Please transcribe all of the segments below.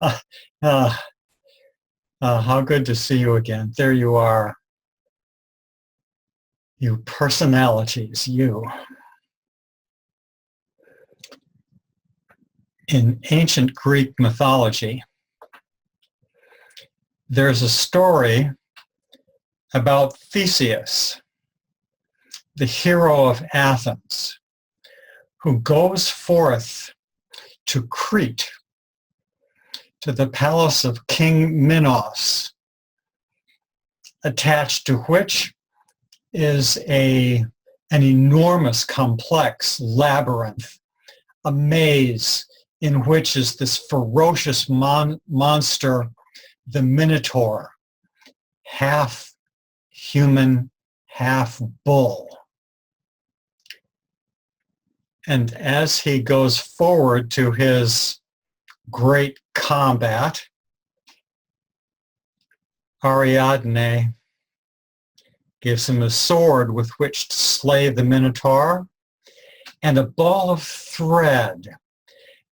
uh, uh, how good to see you again. There you are. You personalities, you. In ancient Greek mythology, there's a story about Theseus, the hero of Athens, who goes forth to Crete, to the palace of King Minos, attached to which is an enormous complex labyrinth, a maze in which is this ferocious monster, the Minotaur, half human, half bull. And as he goes forward to his great combat, Ariadne gives him a sword with which to slay the Minotaur and a ball of thread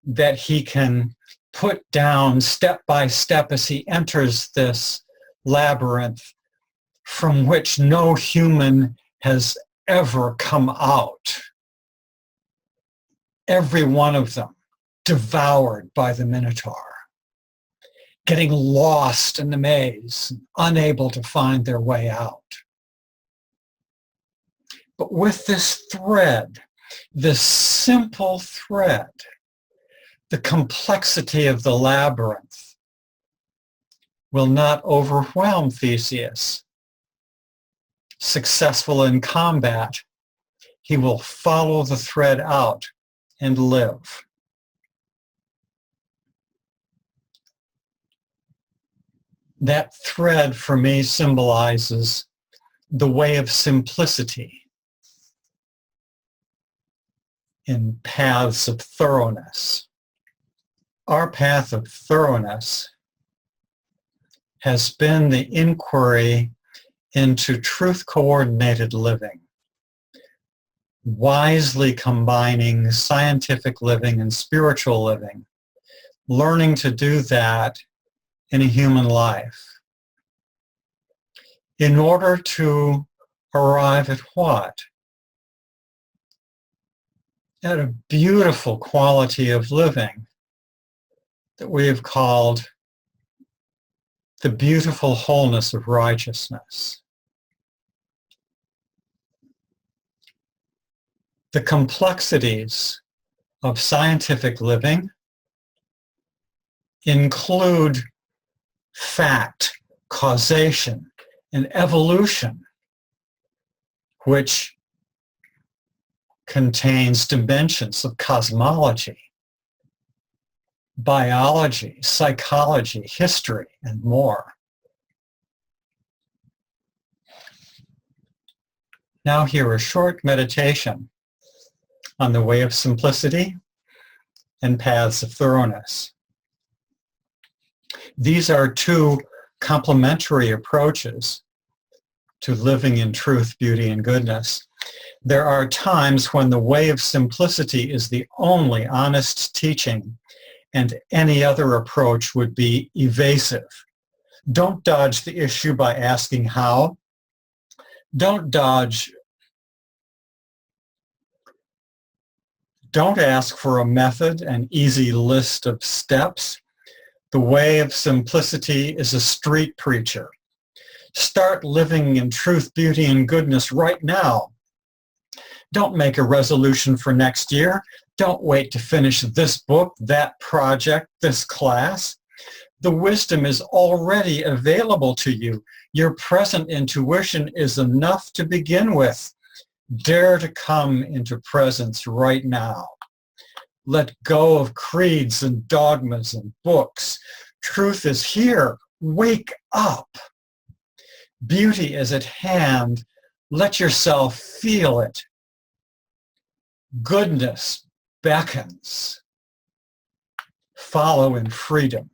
that he can put down step by step as he enters this labyrinth from which no human has ever come out. Every one of them devoured by the Minotaur, getting lost in the maze, unable to find their way out. But with this thread, this simple thread, the complexity of the labyrinth will not overwhelm Theseus. Successful in combat, he will follow the thread out and live. That thread for me symbolizes the way of simplicity in paths of thoroughness. Our path of thoroughness has been the inquiry into truth-coordinated living, wisely combining scientific living and spiritual living, learning to do that in a human life in order to arrive at what? At a beautiful quality of living that we have called the beautiful wholeness of righteousness. The complexities of scientific living include fact, causation, and evolution, which contains dimensions of cosmology, biology, psychology, history, and more. Now hear a short meditation on the way of simplicity and paths of thoroughness. These are two complementary approaches to living in truth, beauty, and goodness. There are times when the way of simplicity is the only honest teaching, and any other approach would be evasive. Don't dodge the issue by asking how. Don't ask for a method, an easy list of steps. The way of simplicity is a street preacher. Start living in truth, beauty, and goodness right now. Don't make a resolution for next year. Don't wait to finish this book, that project, this class. The wisdom is already available to you. Your present intuition is enough to begin with. Dare to come into presence right now. Let go of creeds and dogmas and books. Truth is here. Wake up. Beauty is at hand. Let yourself feel it. Goodness beckons. Follow in freedom.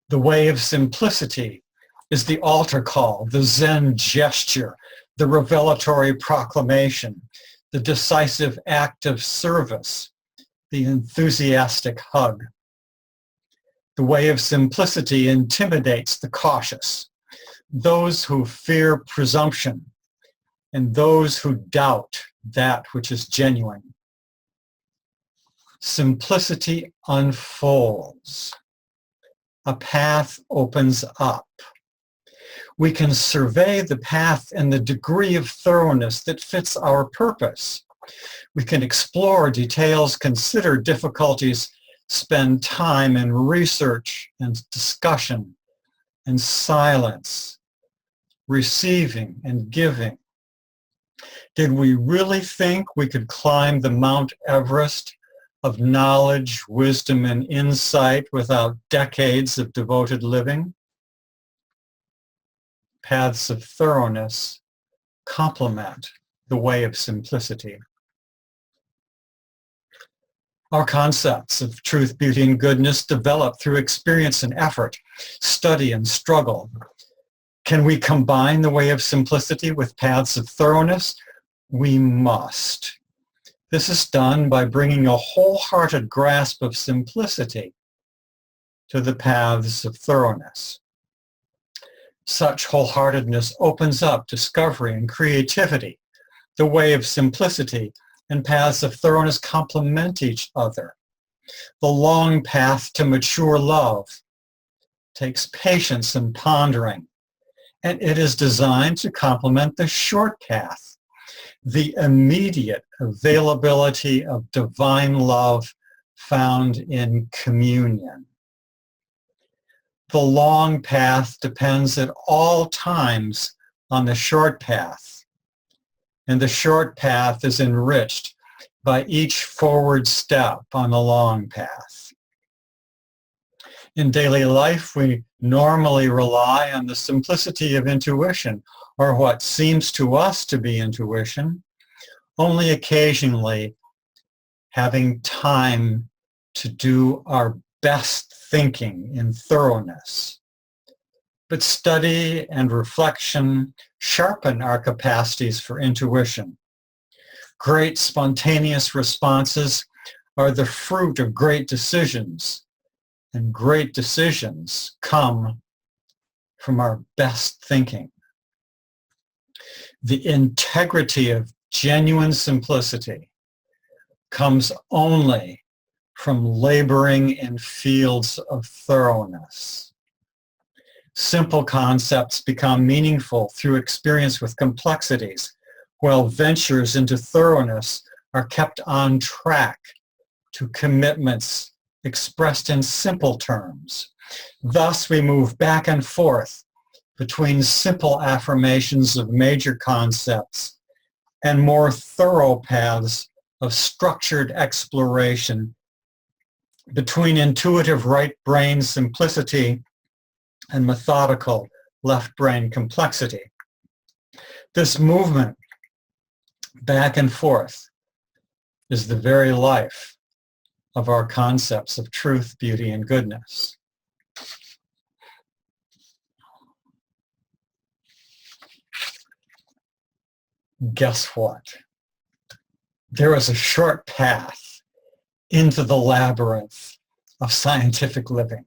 The way of simplicity is the altar call, the Zen gesture, the revelatory proclamation, the decisive act of service, the enthusiastic hug. The way of simplicity intimidates the cautious, those who fear presumption, and those who doubt that which is genuine. Simplicity unfolds. A path opens up. We can survey the path in the degree of thoroughness that fits our purpose. We can explore details, consider difficulties, spend time in research and discussion and silence, receiving and giving. Did we really think we could climb the Mount Everest of knowledge, wisdom, and insight without decades of devoted living? Paths of thoroughness complement the way of simplicity. Our concepts of truth, beauty, and goodness develop through experience and effort, study and struggle. Can we combine the way of simplicity with paths of thoroughness? We must. This is done by bringing a wholehearted grasp of simplicity to the paths of thoroughness. Such wholeheartedness opens up discovery and creativity. The way of simplicity and paths of thoroughness complement each other. The long path to mature love takes patience and pondering, and it is designed to complement the short path, the immediate availability of divine love found in communion. The long path depends at all times on the short path, and the short path is enriched by each forward step on the long path. In daily life, we normally rely on the simplicity of intuition, or what seems to us to be intuition, only occasionally having time to do our best thinking in thoroughness. But study and reflection sharpen our capacities for intuition. Great spontaneous responses are the fruit of great decisions, and great decisions come from our best thinking. The integrity of genuine simplicity comes only from laboring in fields of thoroughness. Simple concepts become meaningful through experience with complexities, while ventures into thoroughness are kept on track to commitments expressed in simple terms. Thus, we move back and forth between simple affirmations of major concepts and more thorough paths of structured exploration, between intuitive right brain simplicity and methodical left brain complexity. This movement back and forth is the very life of our concepts of truth, beauty, and goodness. Guess what? There is a short path into the labyrinth of scientific living.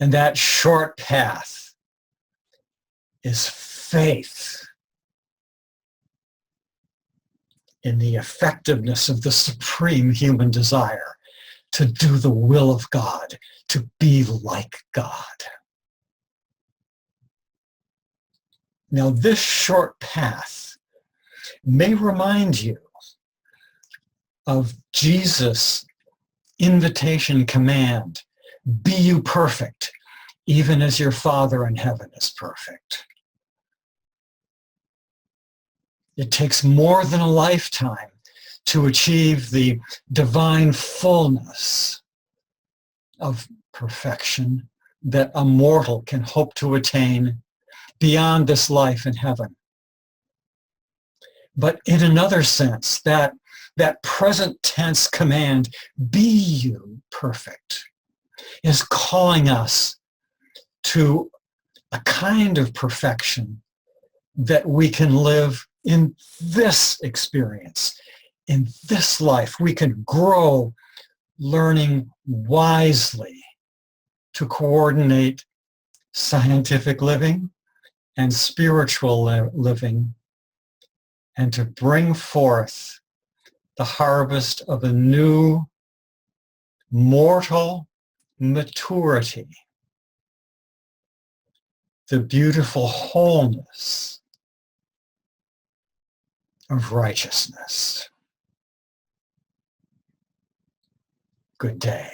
And that short path is faith in the effectiveness of the supreme human desire to do the will of God, to be like God. Now, this short path may remind you of Jesus' invitation command, be you perfect, even as your Father in heaven is perfect. It takes more than a lifetime to achieve the divine fullness of perfection that a mortal can hope to attain beyond this life in heaven. But in another sense, that present tense command, be you perfect, is calling us to a kind of perfection that we can live in this experience, in this life we can grow, learning wisely to coordinate scientific living and spiritual living, and to bring forth the harvest of a new mortal maturity, the beautiful wholeness of righteousness. Good day.